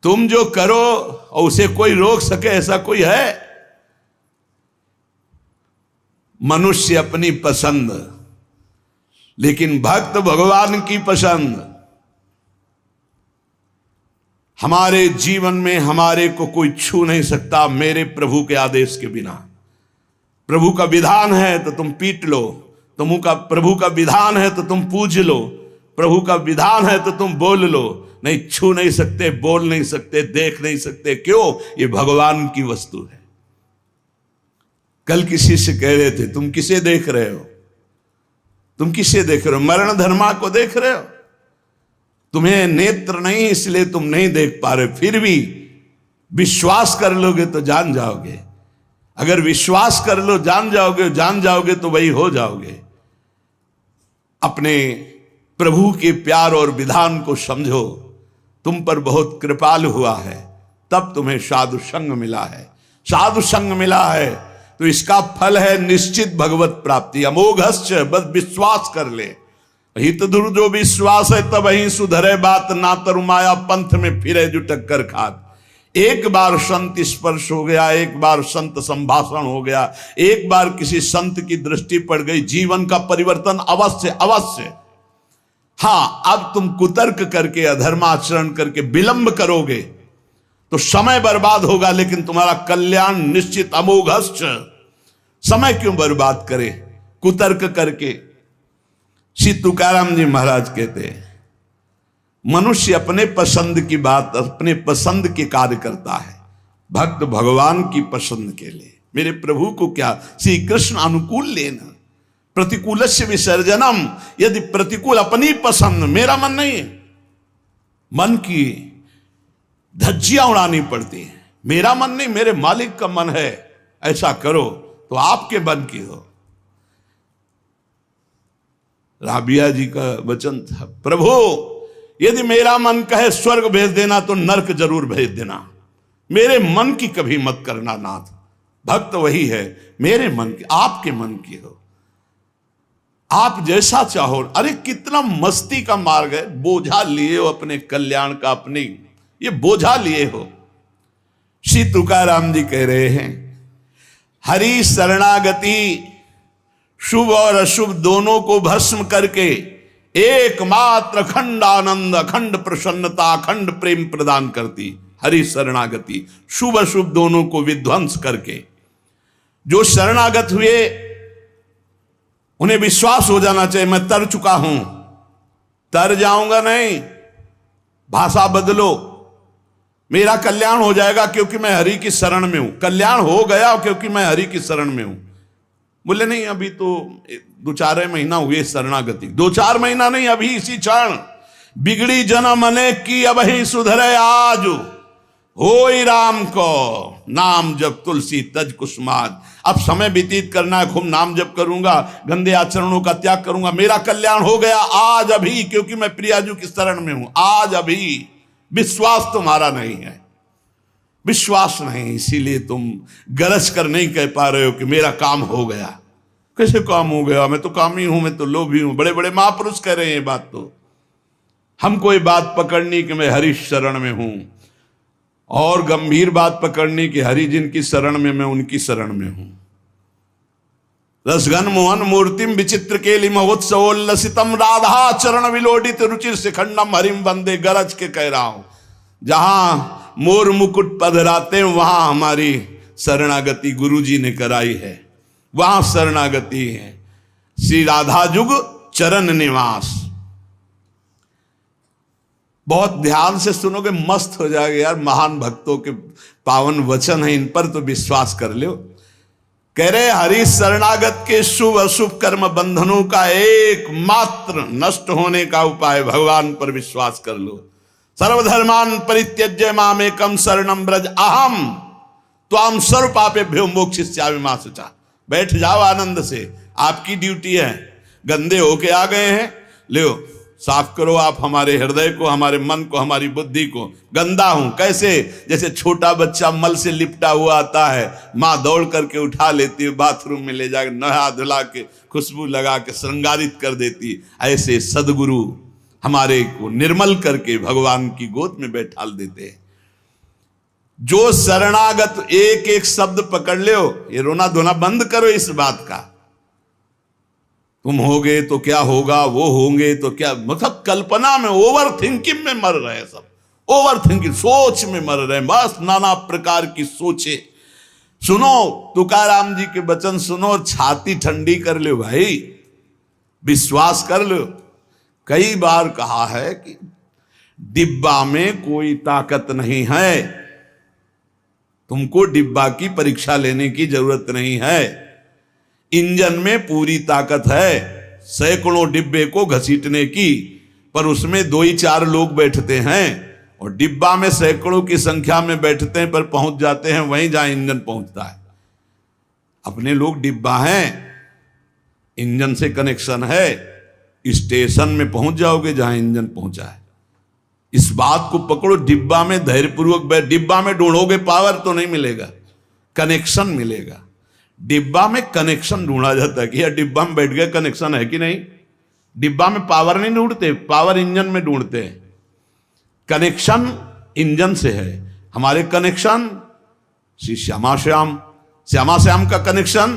तुम जो करो और उसे कोई रोक सके ऐसा कोई है? मनुष्य अपनी पसंद, लेकिन भक्त भगवान की पसंद। हमारे जीवन में हमारे को कोई छू नहीं सकता मेरे प्रभु के आदेश के बिना। प्रभु का विधान है तो तुम पीट लो, प्रभु का विधान है तो तुम पूज लो, प्रभु का विधान है तो तुम बोल लो। नहीं, छू नहीं सकते, बोल नहीं सकते, देख नहीं सकते। क्यों? ये भगवान की वस्तु है। कल किसी से कह रहे थे, तुम किसे देख रहे हो? तुम किसे देख रहे हो? मरण धर्मा को देख रहे हो? तुम्हें नेत्र नहीं इसलिए तुम नहीं देख पा रहे, फिर भी विश्वास कर लोगे तो जान जाओगे। अगर विश्वास कर लो जान जाओगे तो वही हो जाओगे। अपने प्रभु के प्यार और विधान को समझो। तुम पर बहुत कृपालु हुआ है, तब तुम्हें साधु संग मिला है। साधु संग मिला है तो इसका फल है निश्चित भगवत प्राप्ति। अमोघश्च, बस विश्वास कर ले। हित दुर जो विश्वास है तब ही सुधरे बात, ना तरुमाया पंथ में फिरे जो टक्कर खात। एक बार संत स्पर्श हो गया, एक बार संत संभाषण हो गया, एक बार किसी संत की दृष्टि पड़ गई, जीवन का परिवर्तन अवश्य अवश्य। हाँ, अब तुम कुतर्क करके अधर्माचरण करके विलंब करोगे तो समय बर्बाद होगा, लेकिन तुम्हारा कल्याण निश्चित। अमोघश्च, समय क्यों बर्बाद करे कुतर्क करके? श्री तुकाराम जी महाराज कहते हैं, मनुष्य अपने पसंद की बात, अपने पसंद के कार्य करता है, भक्त भगवान की पसंद के लिए। मेरे प्रभु को क्या श्री कृष्ण अनुकूल लेना, प्रतिकूलस्य विसर्जनम। यदि प्रतिकूल अपनी पसंद, मेरा मन नहीं है, मन की धज्जियां उड़ानी पड़ती है। मेरा मन नहीं, मेरे मालिक का मन है, ऐसा करो तो आपके मन की हो। राबिया जी का वचन था, प्रभु यदि मेरा मन कहे स्वर्ग भेज देना तो नरक जरूर भेज देना, मेरे मन की कभी मत करना नाथ। भक्त वही है, मेरे मन की, आपके मन की हो, आप जैसा चाहो। अरे कितना मस्ती का मार्ग है, बोझा लिए हो अपने कल्याण का, अपने ये बोझा लिए हो। श्री तुकाराम जी कह रहे हैं, हरि शरणागति शुभ और अशुभ दोनों को भस्म करके एकमात्र अखंड आनंद, अखंड प्रसन्नता, अखंड प्रेम प्रदान करती। हरि शरणागति शुभ अशुभ दोनों को विध्वंस करके, जो शरणागत हुए उन्हें विश्वास हो जाना चाहिए मैं तर चुका हूं, तर जाऊंगा नहीं, भाषा बदलो, मेरा कल्याण हो जाएगा क्योंकि मैं हरि की शरण में हूं। कल्याण हो गया क्योंकि मैं हरि की शरण में हूं। बोले नहीं, अभी तो 2-4 महीना हुए शरणागति, 2-4 महीना नहीं, अभी इसी क्षण। बिगड़ी जन्म अनेक की अब ही सुधरे आज, होई राम को नाम जब तुलसी तज कुसुमाज। अब समय व्यतीत करना है, खूब नाम जप करूंगा, गंदे आचरणों का त्याग करूंगा, मेरा कल्याण हो गया आज अभी, क्योंकि मैं प्रियाजू की शरण में हूं। आज अभी विश्वास तुम्हारा नहीं है, विश्वास नहीं, इसीलिए तुम गरज कर नहीं कह पा रहे हो कि मेरा काम हो गया। कैसे काम हो गया? मैं तो कामी हूं, मैं तो लोभी हूं। बड़े बड़े महापुरुष कह रहे हैं ये बात। तो हमको ये बात पकड़नी कि मैं हरि शरण में हूं, और गंभीर बात पकड़नी कि हरि जिनकी शरण में मैं उनकी शरण में हूं। रसघन मोहन मूर्तिम विचित्र केलि महोत्सवोल्लसितम राधा चरण विलोडित रुचिर शिखंडम हरिम वंदे। गरज के कह रहा हूं, जहां मोर मुकुट पधराते वहां हमारी शरणागति गुरु जी ने कराई है, वहां शरणागति है। श्री राधा जुग चरण निवास। बहुत ध्यान से सुनोगे, मस्त हो जाएगा यार। महान भक्तों के पावन वचन है, इन पर तो विश्वास कर लो। कह रहे हरि शरणागत के शुभ अशुभ कर्म बंधनों का एकमात्र नष्ट होने का उपाय भगवान पर विश्वास कर लो। सर्वधर्मान परित्यज्य मामेकम शरणम ब्रज अहम त्वाम सर्व पापेभ्यो मोक्षयिष्यामि मा शुचा। बैठ जाओ आनंद से, आपकी ड्यूटी है। गंदे होके आ गए हैं, लो साफ करो आप हमारे हृदय को, हमारे मन को, हमारी बुद्धि को। गंदा हूं कैसे? जैसे छोटा बच्चा मल से लिपटा हुआ आता है, माँ दौड़ करके उठा लेती है, बाथरूम में ले जाकर नहा धुला के खुशबू लगा के श्रृंगारित कर देती। ऐसे सदगुरु हमारे को निर्मल करके भगवान की गोद में बैठाल देते हैं। जो शरणागत, एक एक शब्द पकड़ लो, ये रोना धोना बंद करो इस बात का। तुम होगे तो क्या होगा, वो होंगे तो क्या, मतलब कल्पना में, ओवर थिंकिंग में मर रहे हैं सब, ओवर थिंकिंग, सोच में मर रहे हैं, बस नाना प्रकार की सोचे। सुनो तुकाराम जी के वचन सुनो और छाती ठंडी कर लो भाई, विश्वास कर लो। कई बार कहा है कि डिब्बा में कोई ताकत नहीं है, तुमको डिब्बा की परीक्षा लेने की जरूरत नहीं है, इंजन में पूरी ताकत है सैकड़ों डिब्बे को घसीटने की, पर उसमें 2 ही 4 लोग बैठते हैं, और डिब्बा में सैकड़ों की संख्या में बैठते हैं पर पहुंच जाते हैं वहीं जहां इंजन पहुंचता है। अपने लोग डिब्बा हैं, इंजन से कनेक्शन है, स्टेशन में पहुंच जाओगे जहां इंजन पहुंचा है। इस बात को पकड़ो, डिब्बा में धैर्यपूर्वक बैठ, डिब्बा में ढूंढोगे पावर तो नहीं मिलेगा, कनेक्शन मिलेगा। डिब्बा में कनेक्शन ढूंढा जाता है कि यार डिब्बा में बैठ गए, कनेक्शन है कि नहीं। डिब्बा में पावर नहीं ढूंढते, पावर इंजन में ढूंढते हैं। कनेक्शन इंजन से है। हमारे कनेक्शन श्री श्यामा श्याम, श्यामा श्याम का कनेक्शन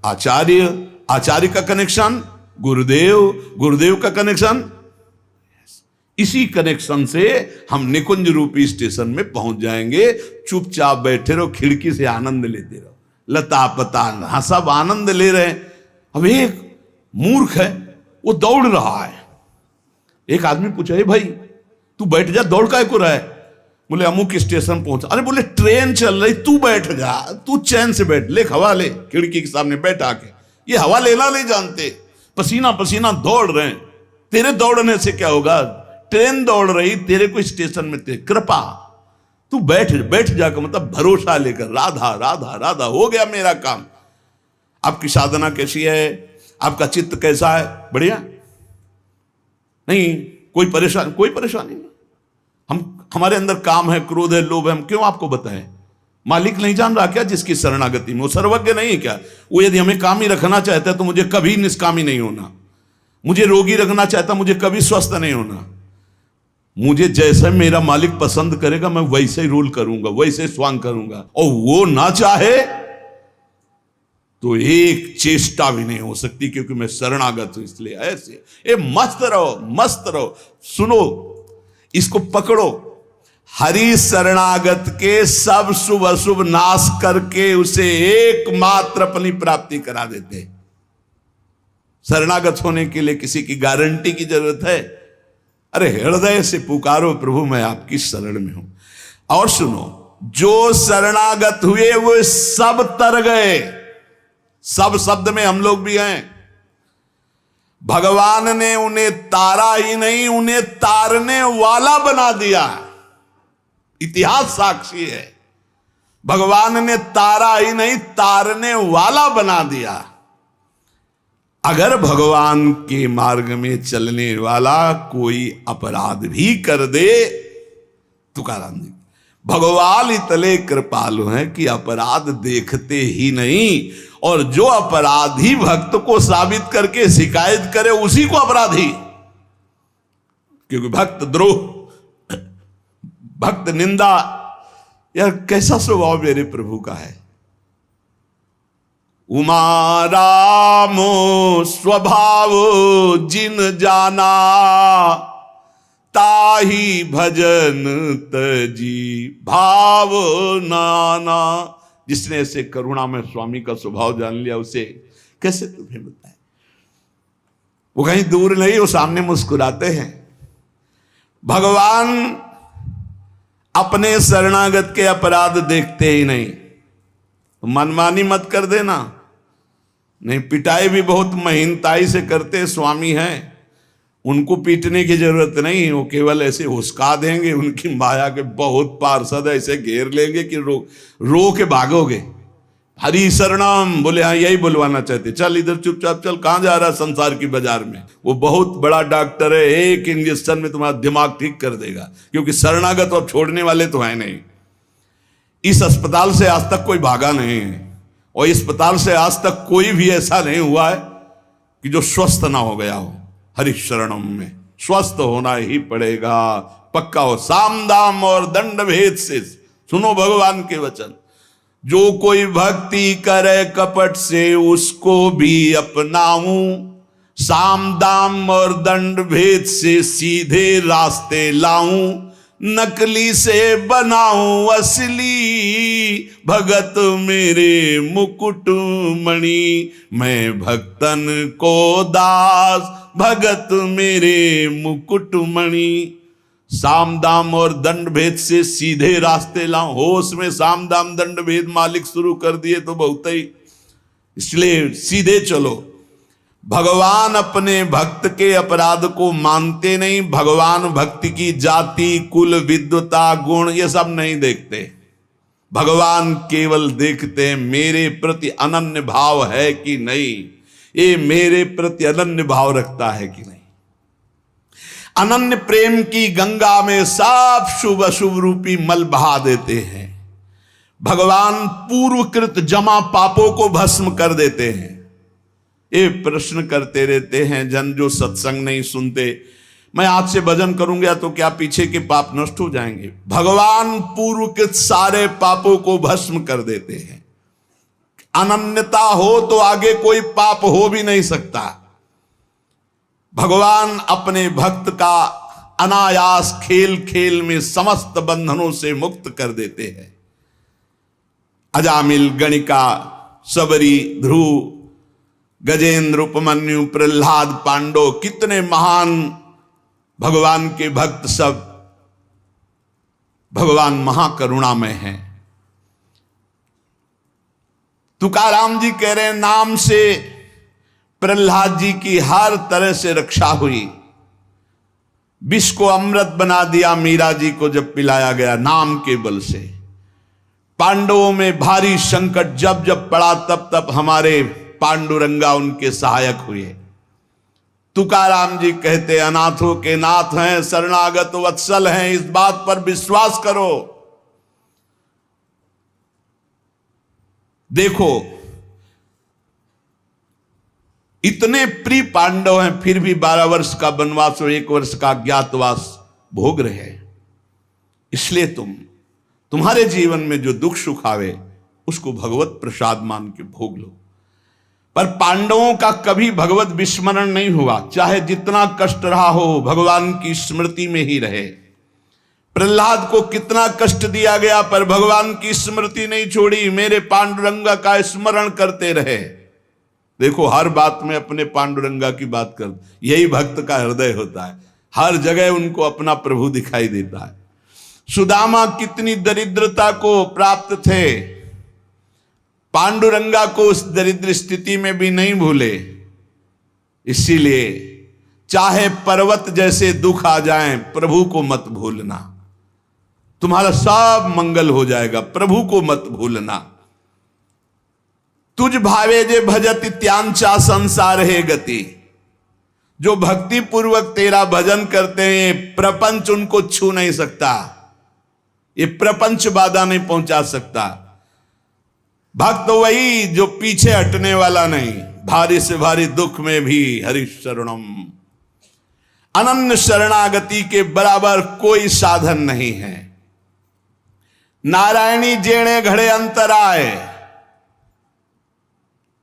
आचार्य, आचार्य का कनेक्शन गुरुदेव, गुरुदेव का कनेक्शन, इसी कनेक्शन से हम निकुंज रूपी स्टेशन में पहुंच जाएंगे। चुपचाप बैठे रहो, खिड़की से आनंद लेते रहो, लता पता, हाँ सब आनंद ले रहे हैं। अब एक मूर्ख है, वो दौड़ रहा है। एक आदमी पूछा, हे भाई तू बैठ जा, दौड़ काहे को रहा है? बोले अमुक स्टेशन पहुंचा। अरे बोले ट्रेन चल रही, तू बैठ जा, तू चैन से बैठ, ले हवा ले, खिड़की के सामने बैठ आके। ये हवा लेना नहीं जानते, पसीना पसीना दौड़ रहे हैं। तेरे दौड़ने से क्या होगा? ट्रेन दौड़ रही, तेरे को स्टेशन में तेरे कृपा, तू बैठ बैठ जाकर, मतलब भरोसा लेकर, राधा राधा राधा, हो गया मेरा काम। आपकी साधना कैसी है? आपका चित्त कैसा है? बढ़िया नहीं? कोई परेशानी? कोई परेशानी नहीं। हमारे अंदर काम है, क्रोध है, लोभ है, हम क्यों आपको बताएं? मालिक नहीं जान रहा क्या जिसकी शरणागति में? वो सर्वज्ञ नहीं है क्या? वो यदि हमें कामी रखना चाहता है तो मुझे कभी निष्कामी नहीं होना, मुझे रोगी रखना चाहता, मुझे कभी स्वस्थ नहीं होना। मुझे जैसे मेरा मालिक पसंद करेगा मैं वैसे ही रोल करूंगा, वैसे स्वांग करूंगा, और वो ना चाहे तो एक चेष्टा भी नहीं हो सकती, क्योंकि मैं शरणागत हूं। इसलिए ऐसे ए मस्त रहो, मस्त रहो। सुनो, इसको पकड़ो। हरि शरणागत के सब शुभ अशुभ नाश करके उसे एकमात्र अपनी प्राप्ति करा देते। शरणागत होने के लिए किसी की गारंटी की जरूरत है? अरे हृदय से पुकारो, प्रभु मैं आपकी शरण में हूं। और सुनो, जो शरणागत हुए वो सब तर गए। सब शब्द में हम लोग भी हैं। भगवान ने उन्हें तारा ही नहीं, उन्हें तारने वाला बना दिया। इतिहास साक्षी है, भगवान ने तारा ही नहीं, तारने वाला बना दिया। अगर भगवान के मार्ग में चलने वाला कोई अपराध भी कर दे, तुकाराम जी, भगवान इतने कृपालु हैं कि अपराध देखते ही नहीं, और जो अपराधी भक्त को साबित करके शिकायत करे उसी को अपराधी। क्योंकि भक्त द्रोह, भक्त निंदा, यार कैसा स्वभाव मेरे प्रभु का है। उमा रामो स्वभाव जिन जाना, ताही भजन तजी भाव नाना। जिसने ऐसे करुणा में स्वामी का स्वभाव जान लिया, उसे कैसे तुम्हें बताए। वो कहीं दूर नहीं, वो सामने मुस्कुराते हैं। भगवान अपने शरणागत के अपराध देखते ही नहीं। तो मनमानी मत कर देना। नहीं, पिटाई भी बहुत महीनताई से करते स्वामी हैं, उनको पीटने की जरूरत नहीं, वो केवल ऐसे हुस्का देंगे। उनकी माया के बहुत पार्षद ऐसे घेर लेंगे कि रो के भागोगे। हरि शरणम बोले, हाँ यही बुलवाना चाहते, चल इधर चुपचाप चल, कहां जा रहा संसार की बाजार में। वो बहुत बड़ा डॉक्टर है, एक इंजेक्शन में तुम्हारा दिमाग ठीक कर देगा, क्योंकि शरणागत अब छोड़ने वाले तो है नहीं। इस अस्पताल से आज तक कोई भागा नहीं है, और इस अस्पताल से आज तक कोई भी ऐसा नहीं हुआ है कि जो स्वस्थ ना हो गया हो। हरि शरणम में स्वस्थ होना ही पड़ेगा, पक्का हो। साम दाम और दंड भेद से सुनो भगवान के वचन, जो कोई भक्ति करे कपट से उसको भी अपनाऊं, साम दाम और दंड भेद से सीधे रास्ते लाऊं, नकली से बनाऊं असली, भगत मेरे मुकुट मणि, मैं भक्तन को दास, भगत मेरे मुकुट मणि। साम दाम और दंड भेद से सीधे रास्ते लाऊं, होश में साम दाम दंड भेद मालिक शुरू कर दिए तो बहुत ही, इसलिए सीधे चलो। भगवान अपने भक्त के अपराध को मानते नहीं, भगवान भक्ति की जाति कुल विद्वता गुण ये सब नहीं देखते, भगवान केवल देखते हैं मेरे प्रति अनन्य भाव है कि नहीं, ये मेरे प्रति अनन्य भाव रखता है कि नहीं। अनन्य प्रेम की गंगा में सब शुभ अशुभ रूपी मल बहा देते हैं। भगवान पूर्वकृत जमा पापों को भस्म कर देते हैं। ये प्रश्न करते रहते हैं जन जो सत्संग नहीं सुनते, मैं आज से भजन करूंगा तो क्या पीछे के पाप नष्ट हो जाएंगे? भगवान पूर्व के सारे पापों को भस्म कर देते हैं। अनन्यता हो तो आगे कोई पाप हो भी नहीं सकता। भगवान अपने भक्त का अनायास खेल खेल में समस्त बंधनों से मुक्त कर देते हैं। अजामिल, गणिका, सबरी, ध्रुव, गजेंद्र, उपमन्यु, प्रहलाद, पांडव, कितने महान भगवान के भक्त, सब भगवान महाकरुणामय हैं। तुकाराम जी कह रहे हैं नाम से प्रहलाद जी की हर तरह से रक्षा हुई। विष को अमृत बना दिया मीरा जी को जब पिलाया गया नाम के बल से। पांडवों में भारी संकट जब जब पड़ा तब तब हमारे पांडुरंगा उनके सहायक हुए। तुकाराम जी कहते अनाथों के नाथ हैं, शरणागत वत्सल हैं, इस बात पर विश्वास करो। देखो इतने प्रिय पांडव हैं फिर भी 12 वर्ष का वनवास और 1 वर्ष का अज्ञातवास भोग रहे हैं। इसलिए तुम्हारे जीवन में जो दुख सुख आवे उसको भगवत प्रसाद मान के भोग लो। पर पांडवों का कभी भगवत विस्मरण नहीं हुआ, चाहे जितना कष्ट रहा हो भगवान की स्मृति में ही रहे। प्रहलाद को कितना कष्ट दिया गया पर भगवान की स्मृति नहीं छोड़ी, मेरे पांडुरंगा का स्मरण करते रहे। देखो हर बात में अपने पांडुरंगा की बात कर, यही भक्त का हृदय होता है। हर जगह उनको अपना प्रभु दिखाई देता है। सुदामा कितनी दरिद्रता को प्राप्त थे, पांडुरंगा को उस दरिद्र स्थिति में भी नहीं भूले। इसीलिए चाहे पर्वत जैसे दुख आ जाएं, प्रभु को मत भूलना, तुम्हारा सब मंगल हो जाएगा। प्रभु को मत भूलना। तुझ भावे जे भजत त्यांचा संसार है गति। जो भक्ति पूर्वक तेरा भजन करते हैं प्रपंच उनको छू नहीं सकता, ये प्रपंच बाधा नहीं पहुंचा सकता। भक्त वही जो पीछे हटने वाला नहीं, भारी से भारी दुख में भी हरि शरणम। अनन्य शरणागति के बराबर कोई साधन नहीं है। नारायणी जेणे घड़े अंतराय,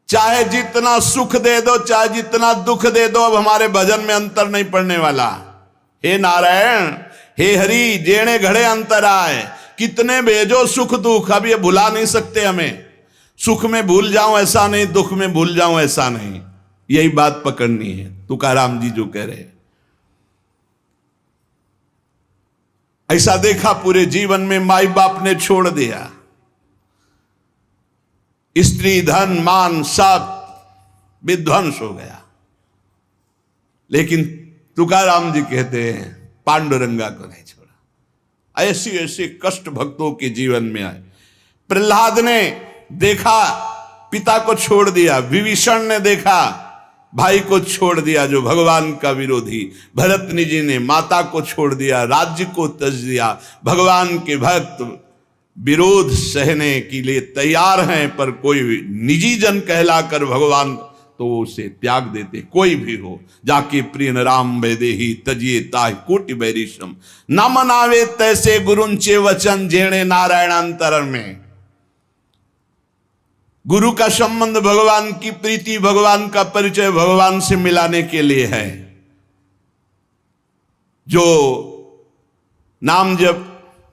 चाहे जितना सुख दे दो चाहे जितना दुख दे दो, अब हमारे भजन में अंतर नहीं पड़ने वाला। हे नारायण, हे हरि, जेणे घड़े अंतराय, कितने भेजो सुख दुख, अब ये भुला नहीं सकते हमें। सुख में भूल जाऊं ऐसा नहीं, दुख में भूल जाऊं ऐसा नहीं, यही बात पकड़नी है। तुकाराम जी जो कह रहे हैं, ऐसा देखा पूरे जीवन में माई बाप ने छोड़ दिया, स्त्री धन मान सब विध्वंस हो गया, लेकिन तुकाराम जी कहते हैं पांडुरंगा को नहीं छोड़ा। ऐसी ऐसी कष्ट भक्तों के जीवन में आए। प्रहलाद ने देखा पिता को छोड़ दिया, विभीषण ने देखा भाई को छोड़ दिया जो भगवान का विरोधी, भरतनी जी ने माता को छोड़ दिया, राज्य को त्यज दिया। भगवान के भक्त विरोध सहने के लिए तैयार हैं, पर कोई निजी जन कहलाकर भगवान तो वो उसे त्याग देते। कोई भी हो, जाके प्रिय राम वैदेही तजिए ताहि कोटि बैरिशम, न मनावे तैसे गुरुंचे वचन जेणे नारायणांतर में। गुरु का संबंध भगवान की प्रीति, भगवान का परिचय भगवान से मिलाने के लिए है। जो नाम जप,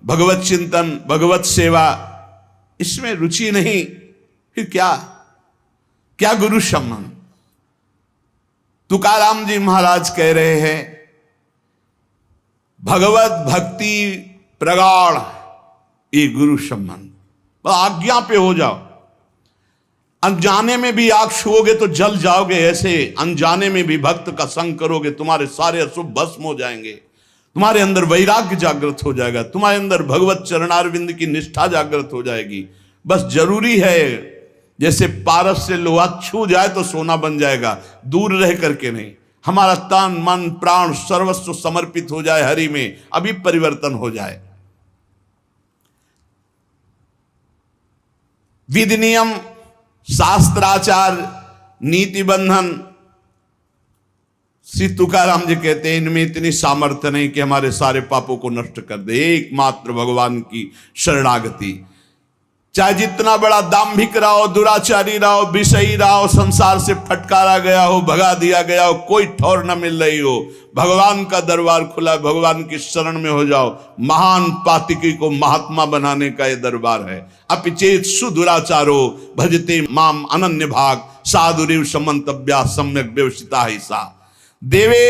भगवत चिंतन, भगवत सेवा, इसमें रुचि नहीं, फिर क्या गुरु संबंध। तुकाराम जी महाराज कह रहे हैं, भगवत भक्ति प्रगाढ़ ये गुरु संबंध। आज्ञा पे हो जाओ। अनजाने में भी आग छुओगे तो जल जाओगे, ऐसे अनजाने में भी भक्त का संग करोगे तुम्हारे सारे अशुभ भस्म हो जाएंगे, तुम्हारे अंदर वैराग्य जागृत हो जाएगा, तुम्हारे अंदर भगवत चरणारविंद की निष्ठा जागृत हो जाएगी। बस जरूरी है, जैसे पारस से लोहा छू जाए तो सोना बन जाएगा, दूर रह करके नहीं। हमारा तन मन प्राण सर्वस्व समर्पित हो जाए हरि में, अभी परिवर्तन हो जाए। विधि नियम, शास्त्राचार, नीति बंधन, श्री तुकाराम जी कहते हैं इनमें इतनी सामर्थ्य नहीं कि हमारे सारे पापों को नष्ट कर दे। एकमात्र भगवान की शरणागति, चाहे जितना बड़ा दाम्भिक रहो, दुराचारी रहो, विषयी रहो, संसार से फटकारा गया हो, भगा दिया गया हो, कोई ठौर न मिल रही हो, भगवान का दरबार खुला, भगवान की शरण में हो जाओ। महान पातिकी को महात्मा बनाने का ये दरबार है। अपिचेत सुदुराचारो भजते माम अनन्य भाग, साधुरिव समंतव्या सम्यक व्यवसिता ही सा। देवे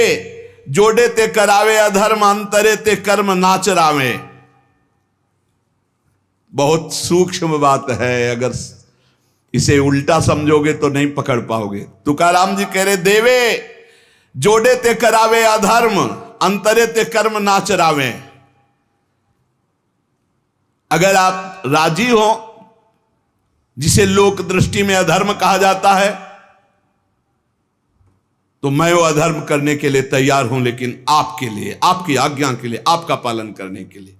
जोड़े ते करावे अधर्म, अंतरे ते कर्म नाचरावे। बहुत सूक्ष्म बात है, अगर इसे उल्टा समझोगे तो नहीं पकड़ पाओगे। तुकाराम जी कह रहे, देवे जोड़े ते करावे अधर्म, अंतरे ते कर्म नाचरावे। अगर आप राजी हो, जिसे लोक दृष्टि में अधर्म कहा जाता है, तो मैं वो अधर्म करने के लिए तैयार हूं, लेकिन आपके लिए, आपकी आज्ञा के लिए, आपका पालन करने के लिए।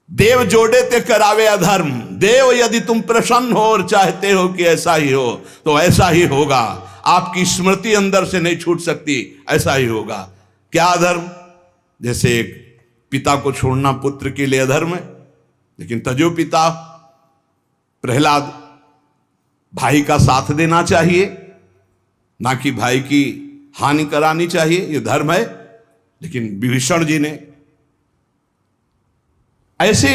देव जोड़े ते करावे अधर्म। देव यदि तुम प्रसन्न हो और चाहते हो कि ऐसा ही हो, तो ऐसा ही होगा। आपकी स्मृति अंदर से नहीं छूट सकती, ऐसा ही होगा। क्या अधर्म? जैसे एक पिता को छोड़ना पुत्र के लिए अधर्म है, लेकिन तजो पिता प्रहलाद, भाई का साथ देना चाहिए, ना कि भाई की हानि करानी चाहिए, यह धर्म है। लेकिन विभीषण जी ने ऐसे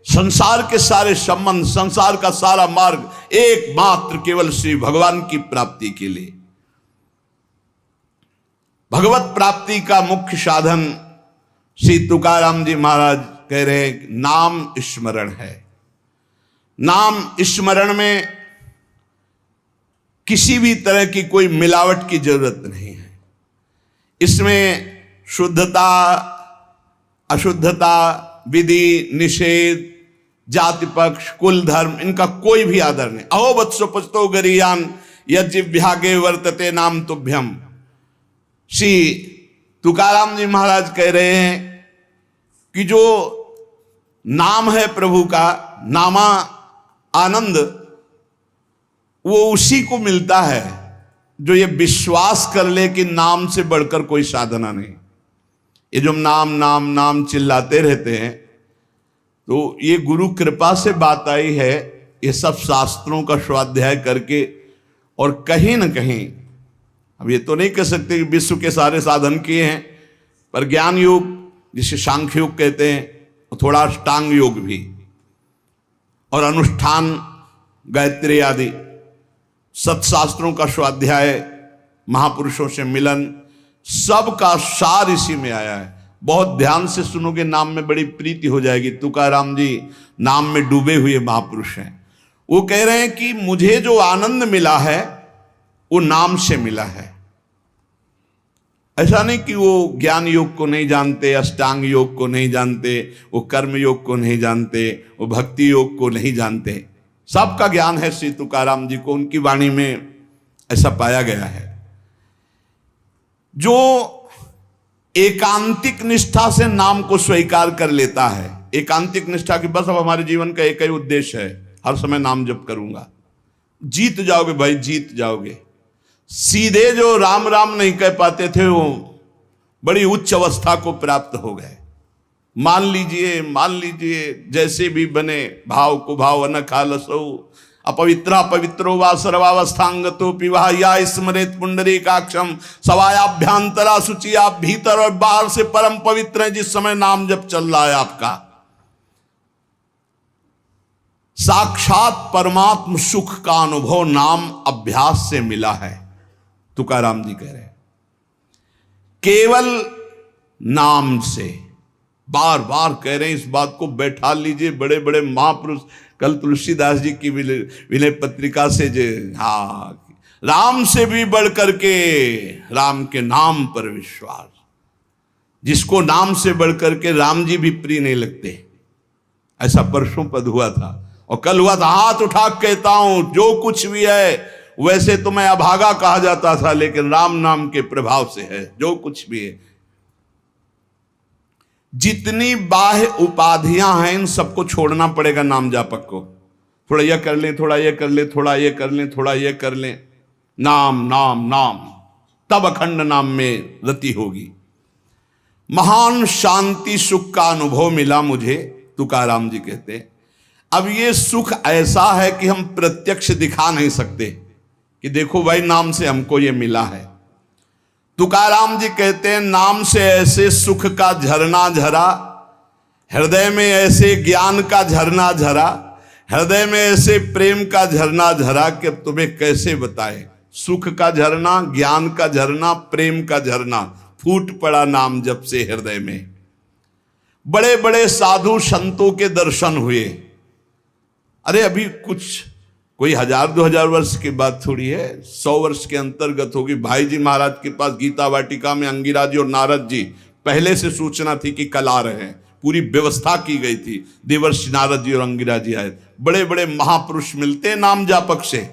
संसार के सारे संबंध, संसार का सारा मार्ग एकमात्र केवल श्री भगवान की प्राप्ति के लिए। भगवत प्राप्ति का मुख्य साधन श्री तुकाराम जी महाराज कह रहे हैं, नाम स्मरण है। नाम स्मरण में किसी भी तरह की कोई मिलावट की जरूरत नहीं है। इसमें शुद्धता, अशुद्धता, विधि निषेध, जाति पक्ष, कुल धर्म, इनका कोई भी आदर नहीं। अहो वत्सो पचतो गरीयान यज्ञागे वर्तते नाम तुभ्यम। श्री तुकाराम जी महाराज कह रहे हैं कि जो नाम है प्रभु का, नामा आनंद, वो उसी को मिलता है जो ये विश्वास कर ले कि नाम से बढ़कर कोई साधना नहीं। ये जो नाम नाम नाम चिल्लाते रहते हैं, तो ये गुरु कृपा से बात आई है। ये सब शास्त्रों का स्वाध्याय करके, और कहीं ना कहीं, अब ये तो नहीं कह सकते कि विश्व के सारे साधन किए हैं, पर ज्ञान योग जिसे सांख्य योग कहते हैं, थोड़ा अष्टांग योग भी, और अनुष्ठान, गायत्री आदि सत्शास्त्रों का स्वाध्याय, महापुरुषों से मिलन, सबका सार इसी में आया है। बहुत ध्यान से सुनोगे, नाम में बड़ी प्रीति हो जाएगी। तुकाराम जी नाम में डूबे हुए महापुरुष हैं। वो कह रहे हैं कि मुझे जो आनंद मिला है वो नाम से मिला है। ऐसा नहीं कि वो ज्ञान योग को नहीं जानते, अष्टांग योग को नहीं जानते, वो कर्म योग को नहीं जानते, वो भक्ति योग को नहीं जानते। सबका ज्ञान है श्री तुकाराम जी को, उनकी वाणी में ऐसा पाया गया है। जो एकांतिक निष्ठा से नाम को स्वीकार कर लेता है, एकांतिक निष्ठा की बस अब हमारे जीवन का एक ही उद्देश्य है, हर समय नाम जप करूंगा, जीत जाओगे भाई, जीत जाओगे। सीधे जो राम राम नहीं कह पाते थे वो बड़ी उच्च अवस्था को प्राप्त हो गए। मान लीजिए जैसे भी बने, भाव को भाव न खालसो, अपवित्रा पवित्रो वा सर्वावस्थांगतो पिवाह या स्मरेत पुंडरीकाक्षम, सवायाभ्यांतरा शुचि, आप भीतर और बाहर से परम पवित्र हैं जिस समय नाम जब चल रहा है आपका। साक्षात परमात्म सुख का अनुभव नाम अभ्यास से मिला है, तुकाराम जी कह रहे हैं। केवल नाम से, बार बार कह रहे हैं इस बात को, बैठा लीजिए। बड़े बड़े महापुरुष, कल तुलसीदास जी की विनय पत्रिका से जो, हाँ, राम से भी बढ़ करके राम के नाम पर विश्वास, जिसको नाम से बढ़ करके राम जी भी प्रिय नहीं लगते, ऐसा परसों पद हुआ था। और कल हुआ था, हाथ उठा कहता हूं जो कुछ भी है, वैसे तो मैं अभागा कहा जाता था, लेकिन राम नाम के प्रभाव से है जो कुछ भी है। जितनी बाह्य उपाधियां हैं इन सबको छोड़ना पड़ेगा नाम जापक को। थोड़ा यह कर लें, थोड़ा यह कर लें, थोड़ा यह कर लें, थोड़ा यह कर लें, नाम नाम नाम, तब अखंड नाम में रति होगी। महान शांति सुख का अनुभव मिला मुझे, तुकाराम जी कहते। अब ये सुख ऐसा है कि हम प्रत्यक्ष दिखा नहीं सकते कि देखो भाई नाम से हमको ये मिला है। तुकाराम जी कहते हैं नाम से ऐसे सुख का झरना झरा, हृदय में ऐसे ज्ञान का झरना झरा, हृदय में ऐसे प्रेम का झरना झरा कि अब तुम्हें कैसे बताए। सुख का झरना, ज्ञान का झरना, प्रेम का झरना फूट पड़ा नाम जब से हृदय में। बड़े बड़े साधु संतों के दर्शन हुए। अरे अभी कुछ कोई 1000-2000 वर्ष की बात थोड़ी है, 100 वर्ष के अंतर्गत होगी। भाई जी महाराज के पास गीता वाटिका में अंगिरा जी और नारद जी, पहले से सूचना थी कि कल आ रहे हैं, पूरी व्यवस्था की गई थी। देवर्षि नारद जी और अंगिरा जी आए। बड़े बड़े महापुरुष मिलते नाम जापक से,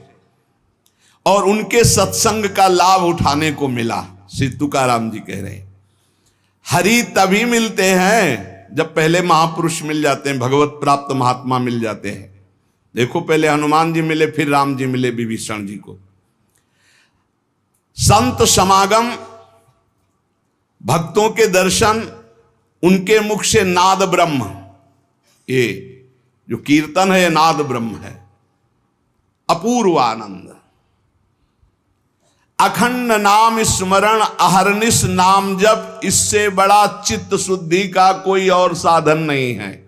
और उनके सत्संग का लाभ उठाने को मिला। श्री तुकाराम जी कह रहे हैं हरि तभी मिलते हैं जब पहले महापुरुष मिल जाते हैं, भगवत प्राप्त महात्मा मिल जाते हैं। देखो पहले हनुमान जी मिले, फिर राम जी मिले विभीषण जी को। संत समागम, भक्तों के दर्शन, उनके मुख से नाद ब्रह्म, ये जो कीर्तन है ये नाद ब्रह्म है। अपूर्व आनंद, अखंड नाम स्मरण, अहरनिश नाम जप, इससे बड़ा चित्त शुद्धि का कोई और साधन नहीं है।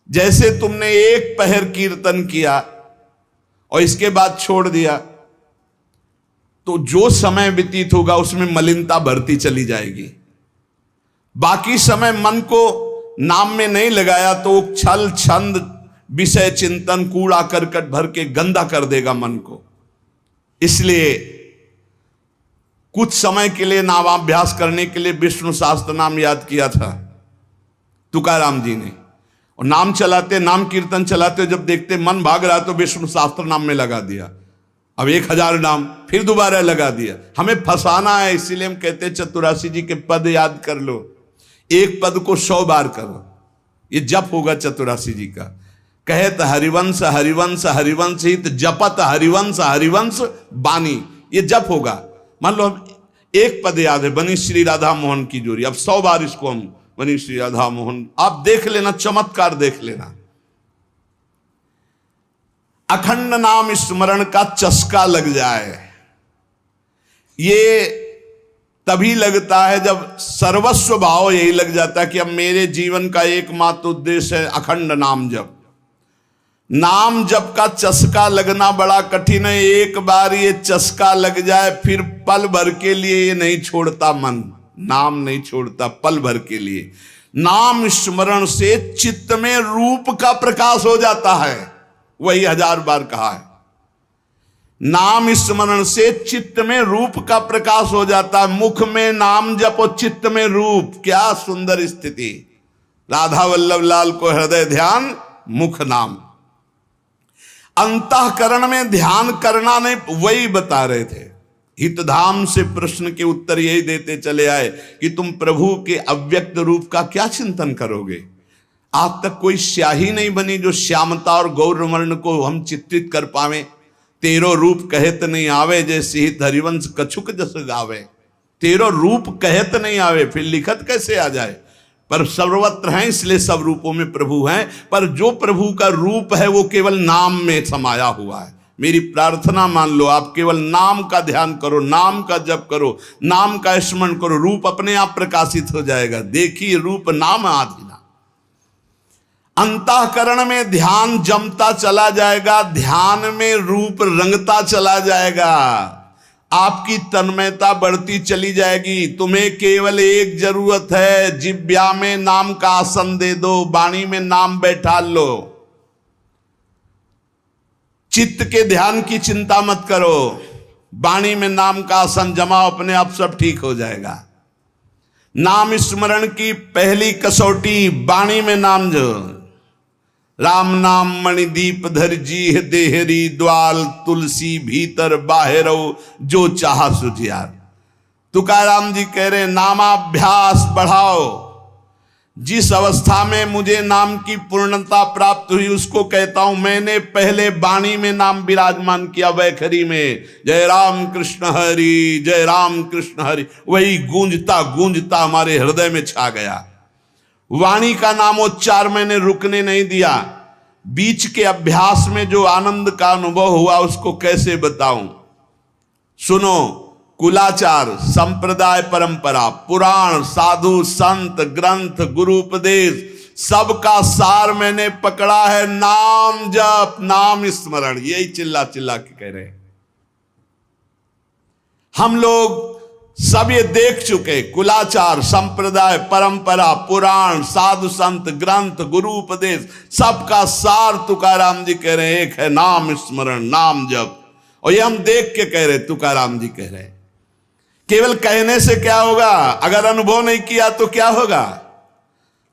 जैसे तुमने एक पहर कीर्तन किया और इसके बाद छोड़ दिया, तो जो समय व्यतीत होगा उसमें मलिनता बढ़ती चली जाएगी। बाकी समय मन को नाम में नहीं लगाया तो छल छंद विषय चिंतन कूड़ा करकट भर के गंदा कर देगा मन को। इसलिए कुछ समय के लिए नामाभ्यास करने के लिए विष्णु सहस्त्र नाम याद किया था तुकाराम जी ने, और नाम चलाते, नाम कीर्तन चलाते, जब देखते मन भाग रहा तो विष्णु सहस्त्र नाम में लगा दिया। अब 1000 नाम फिर दोबारा लगा दिया। हमें फंसाना है, इसीलिए हम कहते हैं चतुरासी जी के पद याद कर लो, एक पद को 100 बार करो, ये जप होगा चतुरासी जी का। कहत हरिवंश हरिवंश हरिवंश हित, जपत हरिवंश हरिवंश बानी, ये जप होगा। मान लो एक पद याद है, बनी श्री राधा मोहन की जोड़ी, अब 100 बार इसको हम बनी श्री राधा मोहन, आप देख लेना, चमत्कार देख लेना। अखंड नाम स्मरण का चस्का लग जाए, ये तभी लगता है जब सर्वस्व भाव यही लग जाता है कि अब मेरे जीवन का एकमात्र उद्देश्य है अखंड नाम जप। नाम जप का चस्का लगना बड़ा कठिन है। एक बार ये चस्का लग जाए फिर पल भर के लिए ये नहीं छोड़ता मन, नाम नहीं छोड़ता पल भर के लिए। नाम स्मरण से चित्त में रूप का प्रकाश हो जाता है, वही 1000 बार कहा है। नाम स्मरण से चित्त में रूप का प्रकाश हो जाता है। मुख में नाम जपो, चित्त में रूप, क्या सुंदर स्थिति। राधा वल्लभ लाल को हृदय ध्यान, मुख नाम। अंतःकरण में ध्यान करना नहीं, वही बता रहे थे। हितधाम से प्रश्न के उत्तर यही देते चले आए कि तुम प्रभु के अव्यक्त रूप का क्या चिंतन करोगे। आज तक कोई स्याही नहीं बनी जो श्यामता और गौरवर्ण को हम चित्रित कर पावे। तेरो रूप कहत नहीं आवे, जैसे ही हरिवंश कछुक जस गावे। तेरो रूप कहत नहीं आवे, फिर लिखत कैसे आ जाए? पर सर्वत्र हैं, इसलिए सब रूपों में प्रभु हैं। पर जो प्रभु का रूप है वो केवल नाम में समाया हुआ है। मेरी प्रार्थना मान लो, आप केवल नाम का ध्यान करो, नाम का जप करो, नाम का स्मरण करो, रूप अपने आप प्रकाशित हो जाएगा। देखिए रूप नाम आधीना। अंतःकरण में ध्यान जमता चला जाएगा, ध्यान में रूप रंगता चला जाएगा, आपकी तन्मयता बढ़ती चली जाएगी। तुम्हें केवल एक जरूरत है, जिब्या में नाम का आसन दे दो, वाणी में नाम बैठा लो। चित्त के ध्यान की चिंता मत करो, वाणी में नाम का आसन जमाओ, अपने आप सब ठीक हो जाएगा। नाम स्मरण की पहली कसौटी वाणी में नाम जो, राम नाम मणिदीप धर जी देहरी, द्वाल तुलसी भीतर बाहरो, जो चाहा सुझियार। तुकाराम जी कह रहे नामाभ्यास बढ़ाओ। जिस अवस्था में मुझे नाम की पूर्णता प्राप्त हुई उसको कहता हूं, मैंने पहले वाणी में नाम विराजमान किया, वैखरी में जय राम कृष्ण हरि, जय राम कृष्ण हरि, वही गूंजता गूंजता हमारे हृदय में छा गया। वाणी का नामोच्चार मैंने रुकने नहीं दिया। बीच के अभ्यास में जो आनंद का अनुभव हुआ उसको कैसे बताऊं? सुनो, कुलाचार, संप्रदाय, परंपरा, पुराण, साधु, संत, ग्रंथ, गुरु उपदेश, सबका सार मैंने पकड़ा है। नाम जप, नाम स्मरण, यही चिल्ला चिल्ला के कह रहे हैं। हम लोग सब ये देख चुके, कुलाचार, संप्रदाय, परंपरा, पुराण, साधु संत, ग्रंथ, गुरु उपदेश, सबका सार तुकाराम जी कह रहे हैं एक है नाम स्मरण, नाम जप। और ये हम देख के कह रहे, तुकाराम जी कह रहे। केवल कहने से क्या होगा? अगर अनुभव नहीं किया तो क्या होगा?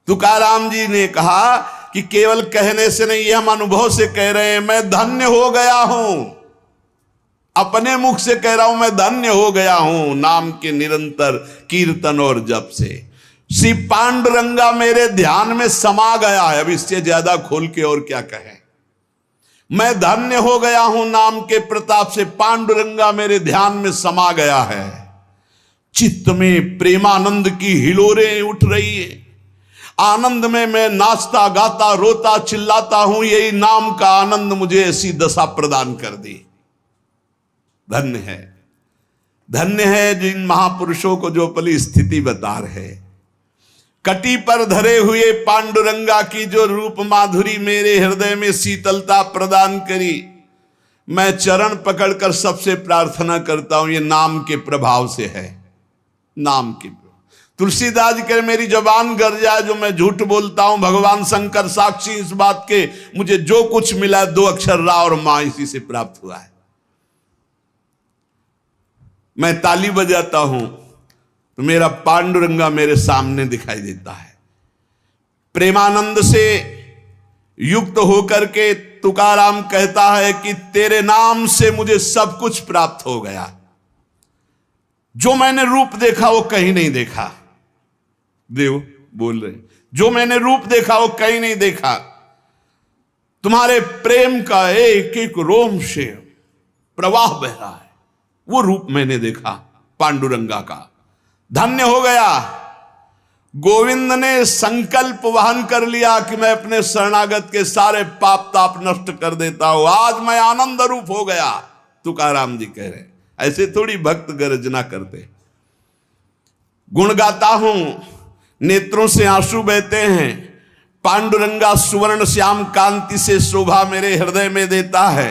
तुकाराम जी ने कहा कि केवल कहने से नहीं, ये हम अनुभव से कह रहे हैं। मैं धन्य हो गया हूं, अपने मुख से कह रहा हूं, मैं धन्य हो गया हूं नाम के निरंतर कीर्तन और जप से। श्री पांडुरंगा मेरे ध्यान में समा गया है। अब इससे ज्यादा खोल के और क्या कहें? मैं धन्य हो गया हूं नाम के प्रताप से, पांडुरंगा मेरे ध्यान में समा गया है। चित्त में प्रेमानंद की हिलोरें उठ रही है। आनंद में मैं नाचता गाता रोता चिल्लाता हूं। यही नाम का आनंद मुझे ऐसी दशा प्रदान कर दी। धन्य है, धन्य है जिन महापुरुषों को जो अपनी स्थिति बता रहे। कटी पर धरे हुए पांडुरंगा की जो रूप माधुरी मेरे हृदय में शीतलता प्रदान करी। मैं चरण पकड़कर सबसे प्रार्थना करता हूं, ये नाम के प्रभाव से है। नाम के तुलसीदास जी कह, मेरी जबान गर जाए जो मैं झूठ बोलता हूं, भगवान शंकर साक्षी इस बात के, मुझे जो कुछ मिला 2 अक्षर रा और मां इसी से प्राप्त हुआ है। मैं ताली बजाता हूं तो मेरा पांडुरंगा मेरे सामने दिखाई देता है। प्रेमानंद से युक्त होकर के तुकाराम कहता है कि तेरे नाम से मुझे सब कुछ प्राप्त हो गया। जो मैंने रूप देखा वो कहीं नहीं देखा। देव बोल रहे, जो मैंने रूप देखा वो कहीं नहीं देखा। तुम्हारे प्रेम का एक एक रोम से प्रवाह बह रहा है, वो रूप मैंने देखा पांडुरंगा का। धन्य हो गया। गोविंद ने संकल्प वहन कर लिया कि मैं अपने शरणागत के सारे पाप ताप नष्ट कर देता हूं। आज मैं आनंद रूप हो गया, तुकाराम जी कह रहे। ऐसे थोड़ी भक्त गर्जना करते। गुण गाता हूं, नेत्रों से आंसू बहते हैं। पांडुरंगा सुवर्ण श्याम कांति से शोभा मेरे हृदय में देता है।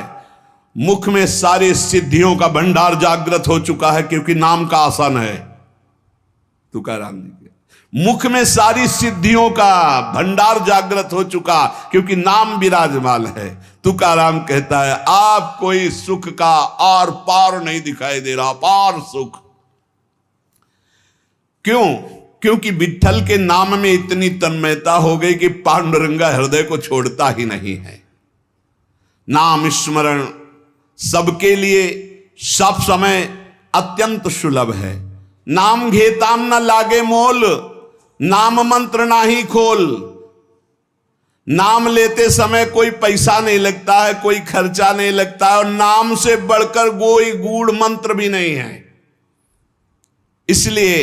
मुख में सारी सिद्धियों का भंडार जागृत हो चुका है, क्योंकि नाम का आसन है। तुकाराम जी के मुख में सारी सिद्धियों का भंडार जागृत हो चुका, क्योंकि नाम विराजमान है। तुकाराम कहता है, आप कोई सुख का आर पार नहीं दिखाई दे रहा, पार सुख। क्यों? क्योंकि विठ्ठल के नाम में इतनी तन्मयता हो गई कि पांडुरंगा हृदय को छोड़ता ही नहीं है। नाम स्मरण सबके लिए सब समय अत्यंत सुलभ है। नाम घेताम न लागे मोल, नाम मंत्र नाही खोल। नाम लेते समय कोई पैसा नहीं लगता है, कोई खर्चा नहीं लगता है, और नाम से बढ़कर कोई गूढ़ मंत्र भी नहीं है। इसलिए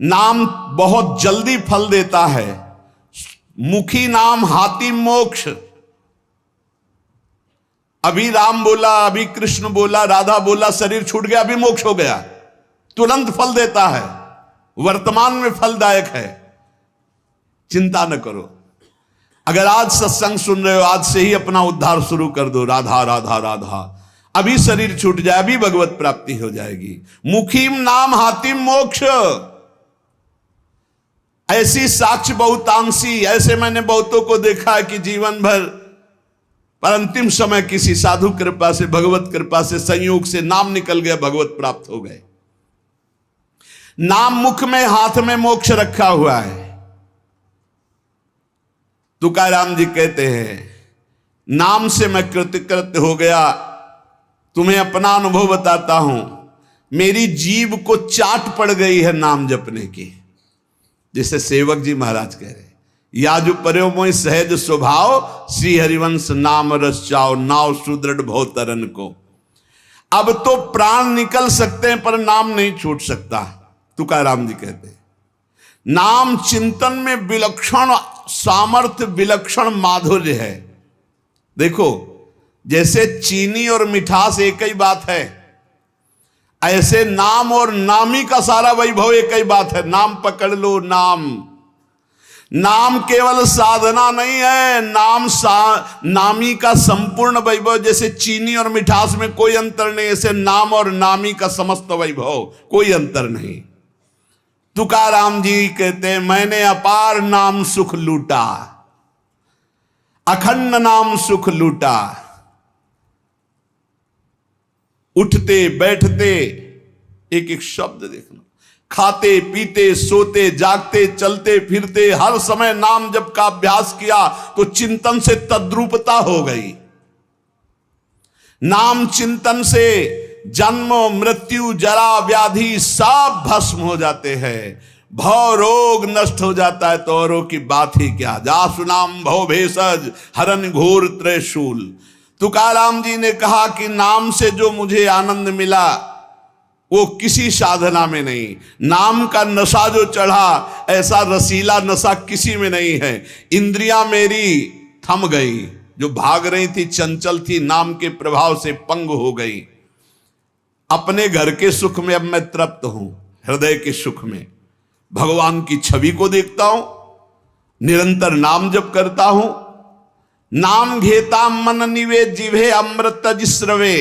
नाम बहुत जल्दी फल देता है। मुखी नाम हाथी मोक्ष। अभी राम बोला, अभी कृष्ण बोला, राधा बोला, शरीर छूट गया, अभी मोक्ष हो गया, तुरंत फल देता है, वर्तमान में फलदायक है। चिंता न करो। अगर आज सत्संग सुन रहे हो, आज से ही अपना उद्धार शुरू कर दो। राधा राधा राधा, अभी शरीर छूट जाए, अभी भगवत प्राप्ति हो जाएगी। मुखीम नाम हातिम मोक्ष। ऐसी साक्ष्य बहुतांशी, ऐसे मैंने बहुतों को देखा है कि जीवन भर पर अंतिम समय किसी साधु कृपा से, भगवत कृपा से, संयोग से नाम निकल गया, भगवत प्राप्त हो गए। नाम मुख में, हाथ में मोक्ष रखा हुआ है। तुकाराम जी कहते हैं, नाम से मैं कृतकृत्य हो गया। तुम्हें अपना अनुभव बताता हूं, मेरी जीभ को चाट पड़ गई है नाम जपने की। जैसे सेवक जी महाराज कह रहे, या जो पर्यो मोहि सहज स्वभाव, श्री हरिवंश नाम रस चाओ, नाव सुदृढ़ भव तरन को। अब तो प्राण निकल सकते हैं पर नाम नहीं छूट सकता। तुकाराम जी कहते हैं, नाम चिंतन में विलक्षण सामर्थ्य, विलक्षण माधुर्य है। देखो, जैसे चीनी और मिठास एक ही बात है, ऐसे नाम और नामी का सारा वैभव एक ही बात है। नाम पकड़ लो। नाम केवल साधना नहीं है, नामी का संपूर्ण वैभव। जैसे चीनी और मिठास में कोई अंतर नहीं, ऐसे नाम और नामी का समस्त वैभव, कोई अंतर नहीं। तुकाराम जी कहते हैं, मैंने अपार नाम सुख लूटा, अखंड नाम सुख लूटा। उठते बैठते एक एक शब्द देखना, खाते पीते सोते जागते चलते फिरते हर समय नाम जप का अभ्यास किया तो चिंतन से तद्रूपता हो गई। नाम चिंतन से जन्म मृत्यु जरा व्याधि सब भस्म हो जाते हैं, भव रोग नष्ट हो जाता है, तो औरों की बात ही क्या। जासु नाम भव भेषज हरन घोर त्रिशूल। तुकाराम जी ने कहा कि नाम से जो मुझे आनंद मिला वो किसी साधना में नहीं। नाम का नशा जो चढ़ा, ऐसा रसीला नशा किसी में नहीं है। इंद्रियां मेरी थम गई, जो भाग रही थी, चंचल थी, नाम के प्रभाव से पंग हो गई। अपने घर के सुख में अब मैं तृप्त हूं, हृदय के सुख में भगवान की छवि को देखता हूं, निरंतर नाम जप करता हूं। नाम घेता मन निवेद जिभे अमृत जिस्रवे।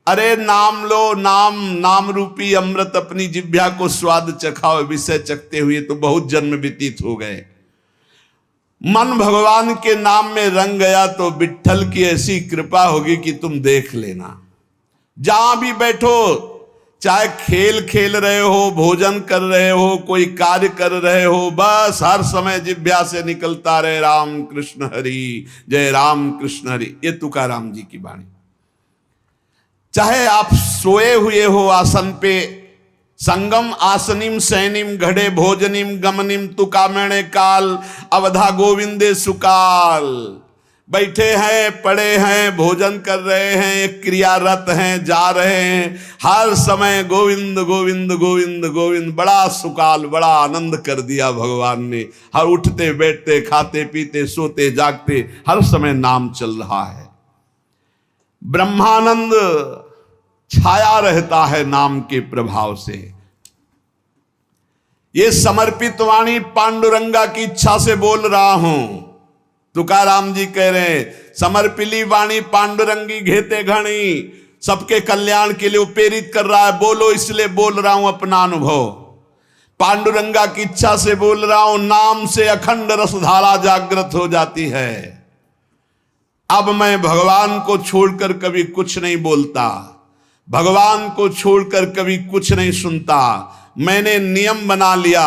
अरे नाम लो, नाम रूपी अमृत अपनी जिभ्या को स्वाद चखाओ। विषय चखते हुए तो बहुत जन्म व्यतीत हो गए। मन भगवान के नाम में रंग गया तो विट्ठल की ऐसी कृपा होगी कि तुम देख लेना। जहां भी बैठो, चाहे खेल खेल रहे हो, भोजन कर रहे हो, कोई कार्य कर रहे हो, बस हर समय जिह्वा से निकलता रहे राम कृष्ण हरि, जय राम कृष्ण हरि। ये तुकाराम जी की वाणी। चाहे आप सोए हुए हो आसन पे, संगम आसनिम सैनिम घड़े भोजनिम गमनिम तुकामणे काल अवधा गोविंदे सुकाल। बैठे हैं, पड़े हैं, भोजन कर रहे हैं, क्रियारत हैं, जा रहे हैं, हर समय गोविंद गोविंद गोविंद गोविंद। बड़ा सुकाल, बड़ा आनंद कर दिया भगवान ने। हर उठते बैठते, खाते पीते, सोते जागते, हर समय नाम चल रहा है। ब्रह्मानंद छाया रहता है नाम के प्रभाव से। ये समर्पित वाणी पांडुरंगा की इच्छा से बोल रहा हूं। तुकाराम जी कह रहे हैं, समर्पिली वाणी पांडुरंगी घेते घणी। सबके कल्याण के लिए प्रेरित कर रहा है, बोलो इसलिए बोल रहा हूं अपना अनुभव। पांडुरंगा की इच्छा से बोल रहा हूं। नाम से अखंड रसधारा जागृत हो जाती है। अब मैं भगवान को छोड़कर कभी कुछ नहीं बोलता, भगवान को छोड़कर कभी कुछ नहीं सुनता। मैंने नियम बना लिया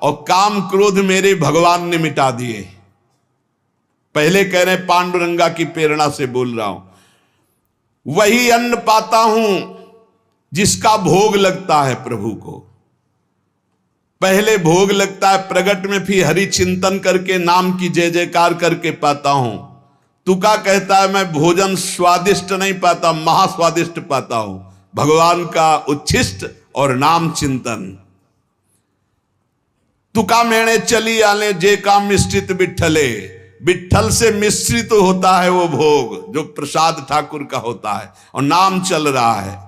और काम क्रोध मेरे भगवान ने मिटा दिए। पहले कह रहे पांडुरंगा की प्रेरणा से बोल रहा हूं। वही अन्न पाता हूं जिसका भोग लगता है प्रभु को। पहले भोग लगता है प्रगट में, फिर हरि चिंतन करके नाम की जय जयकार करके पाता हूं। तुका कहता है मैं भोजन स्वादिष्ट नहीं पाता, महास्वादिष्ट पाता हूं, भगवान का उच्छिष्ट और नाम चिंतन। तुका मेणे चली आले जे का मिश्रित बिठले, बिठल से मिश्रित होता है वो भोग जो प्रसाद ठाकुर का होता है, और नाम चल रहा है।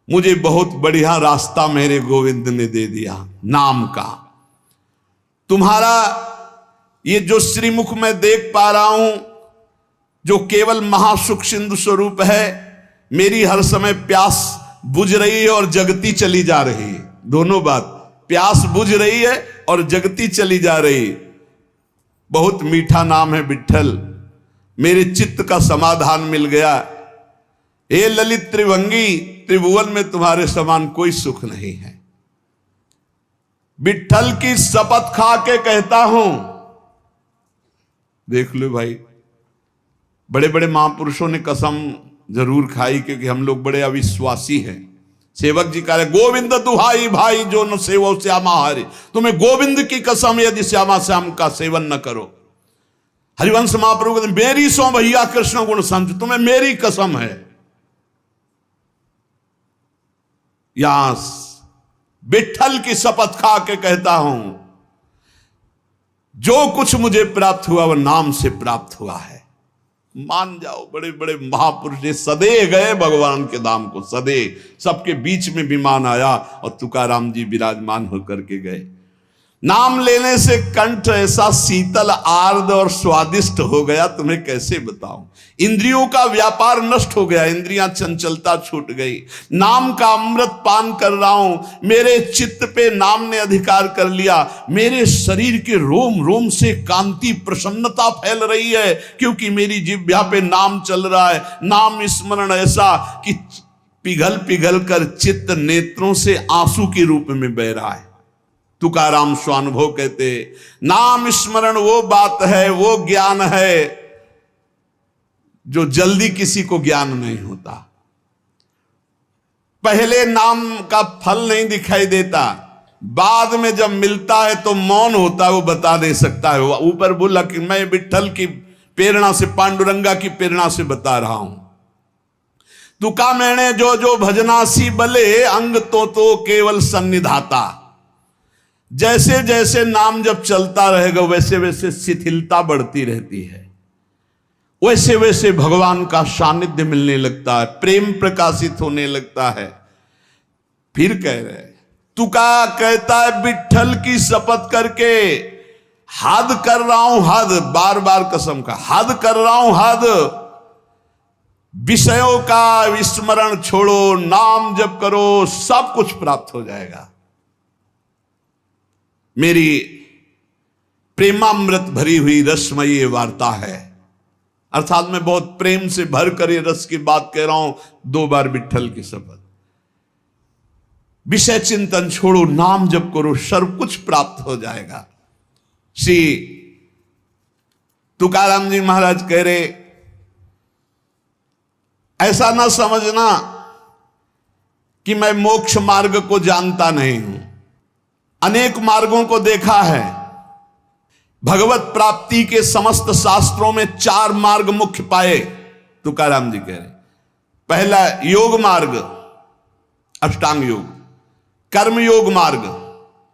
मुझे बहुत बढ़िया रास्ता मेरे गोविंद ने दे दिया नाम का। तुम्हारा ये जो श्रीमुख में देख पा रहा हूं, जो केवल महासुख सिंधु स्वरूप है, मेरी हर समय प्यास बुझ रही है और जगती चली जा रही है। दोनों बात, प्यास बुझ रही है और जगती चली जा रही। बहुत मीठा नाम है विठ्ठल, मेरे चित्त का समाधान मिल गया। हे ललित त्रिभंगी, त्रिभुवन में तुम्हारे समान कोई सुख नहीं है। विठ्ठल की शपथ खा के कहता हूं, देख लो भाई, बड़े बड़े महापुरुषों ने कसम जरूर खाई, क्योंकि हम लोग बड़े अविश्वासी हैं। सेवक जी कह रहे गोविंद दुहाई भाई जो न सेवो श्यामा हरे, तुम्हें गोविंद की कसम यदि श्यामा श्याम का सेवन न करो। हरिवंश महाप्रभु कहते मेरी सो भैया कृष्ण गुण संत, तुम्हें मेरी कसम है। यहां विठ्ठल की शपथ खा के कहता हूं, जो कुछ मुझे प्राप्त हुआ वह नाम से प्राप्त हुआ है। मान जाओ, बड़े बड़े महापुरुष सदे गए भगवान के धाम को, सदे सबके बीच में विमान आया और तुकाराम जी विराजमान होकर के गए। नाम लेने से कंठ ऐसा शीतल आर्द्र और स्वादिष्ट हो गया, तुम्हें कैसे बताऊं। इंद्रियों का व्यापार नष्ट हो गया, इंद्रियां चंचलता छूट गई। नाम का अमृत पान कर रहा हूं, मेरे चित्त पे नाम ने अधिकार कर लिया। मेरे शरीर के रोम रोम से कांति प्रसन्नता फैल रही है, क्योंकि मेरी जिह्वा पे नाम चल रहा है। नाम स्मरण ऐसा कि पिघल पिघल कर चित्त नेत्रों से आंसू के रूप में बह रहा है। तुकाराम स्वानुभव कहते, नाम स्मरण वो बात है, वो ज्ञान है जो जल्दी किसी को ज्ञान नहीं होता। पहले नाम का फल नहीं दिखाई देता, बाद में जब मिलता है तो मौन होता है, वो बता नहीं सकता है। ऊपर बोला कि मैं विठ्ठल की प्रेरणा से, पांडुरंगा की प्रेरणा से बता रहा हूं। तुका मैंने जो जो भजनासी बले, अंग तो केवल सन्निधाता। जैसे जैसे नाम जब चलता रहेगा वैसे वैसे शिथिलता बढ़ती रहती है, वैसे वैसे भगवान का सानिध्य मिलने लगता है, प्रेम प्रकाशित होने लगता है। फिर कह रहे, तुका कहता है विठ्ठल की शपथ करके हद कर रहा हूं, हद, बार बार कसम का हद कर रहा हूं, हद। विषयों का विस्मरण छोड़ो, नाम जप करो, सब कुछ प्राप्त हो जाएगा। मेरी प्रेमामृत भरी हुई रसमयी वार्ता है, अर्थात मैं बहुत प्रेम से भर कर ये रस की बात कह रहा हूं। 2 बार विठ्ठल की शपथ। विषय चिंतन छोड़ो, नाम जप करो, सर्व कुछ प्राप्त हो जाएगा। श्री तुकाराम जी महाराज कह रहे, ऐसा ना समझना कि मैं मोक्ष मार्ग को जानता नहीं हूं। अनेक मार्गों को देखा है। भगवत प्राप्ति के समस्त शास्त्रों में 4 मार्ग मुख्य पाए, तुकाराम जी कह रहे। पहला योग मार्ग, अष्टांग योग, कर्म योग मार्ग,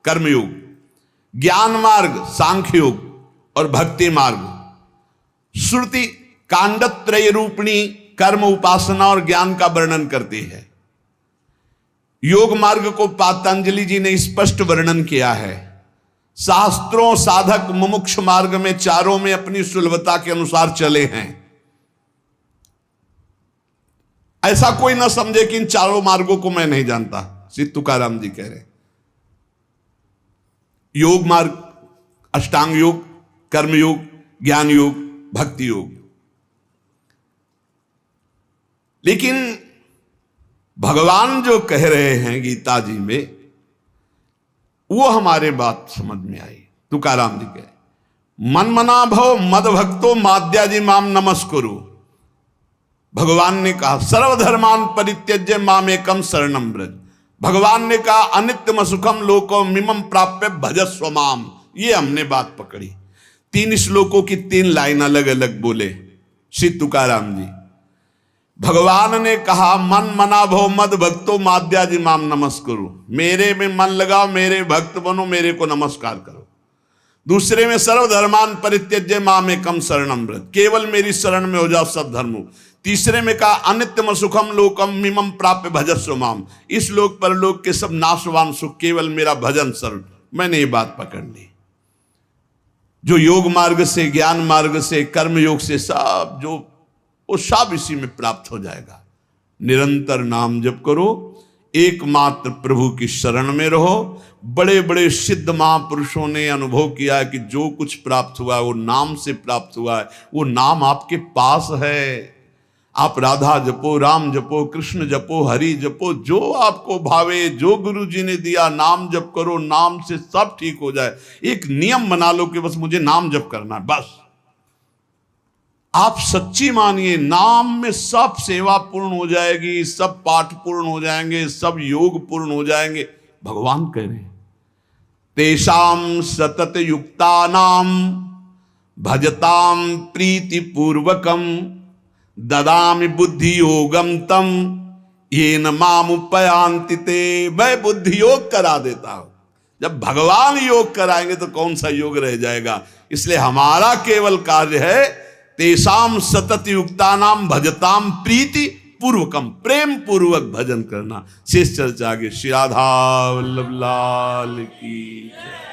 कर्म योग, ज्ञान मार्ग, सांख्य योग, और भक्ति मार्ग। श्रुति कांडत्रय रूपिणी कर्म, उपासना और ज्ञान का वर्णन करती है। योग मार्ग को पातंजलि जी ने स्पष्ट वर्णन किया है। शास्त्रों साधक मुमुक्ष मार्ग में चारों में अपनी सुलभता के अनुसार चले हैं। ऐसा कोई ना समझे कि इन चारों मार्गों को मैं नहीं जानता, श्री तुकाराम जी कह रहे। योग मार्ग, अष्टांग योग, कर्म योग, ज्ञान योग, भक्ति योग। लेकिन भगवान जो कह रहे हैं गीता जी में, वो हमारे बात समझ में आई। तुकाराम जी कहे, मन मना भव मद भक्तो माद्याजी माम नमस्कुरु। भगवान ने कहा सर्वधर्मान परित्यज्य माम एकम शरणम ब्रज। भगवान ने कहा अनित्यम सुखम लोको मिमम प्राप्य भजस्व माम। ये हमने बात पकड़ी। 3 श्लोकों की 3 लाइन अलग अलग बोले श्री तुकाराम जी। भगवान ने कहा मन मना भो मद भक्तो माद्याजी माम नमस्करो, मेरे में मन लगाओ, मेरे भक्त बनो, मेरे को नमस्कार करो। दूसरे में सर्वधर्मान परित्यज्य माम एकम शरणम व्रत, केवल मेरी शरण में हो जाओ सब धर्मों। तीसरे में कहा अनित्यम सुखम लोकम मिमम प्राप्य भजस्व माम, इस लोक पर लोक के सब नाशवान सुख केवल मेरा भजन शरण। मैंने ये बात पकड़ ली। जो योग मार्ग से, ज्ञान मार्ग से, कर्म योग से सब जो वो सब इसी में प्राप्त हो जाएगा। निरंतर नाम जप करो, एकमात्र प्रभु की शरण में रहो। बड़े बड़े सिद्ध महापुरुषों ने अनुभव किया है कि जो कुछ प्राप्त हुआ है वो नाम से प्राप्त हुआ है। वो नाम आपके पास है। आप राधा जपो, राम जपो, कृष्ण जपो, हरि जपो, जो आपको भावे, जो गुरु जी ने दिया नाम जप करो। नाम से सब ठीक हो जाए। एक नियम बना लो कि बस मुझे नाम जप करना है, बस। आप सच्ची मानिए, नाम में सब सेवा पूर्ण हो जाएगी, सब पाठ पूर्ण हो जाएंगे, सब योग पूर्ण हो जाएंगे। भगवान कह रहे हैं तेषाम सतत युक्तानाम भजताम प्रीति पूर्वकम ददामि बुद्धि योगम तम येन माम उपयांति ते। मैं बुद्धि योग करा देता हूं। जब भगवान योग कराएंगे तो कौन सा योग रह जाएगा। इसलिए हमारा केवल कार्य है तेषाम सतत युक्तानाम भजताम प्रीति पूर्वकम, प्रेम पूर्वक भजन करना। शेष चर्चा आगे। श्री राधा वल्लभ लाल की जय।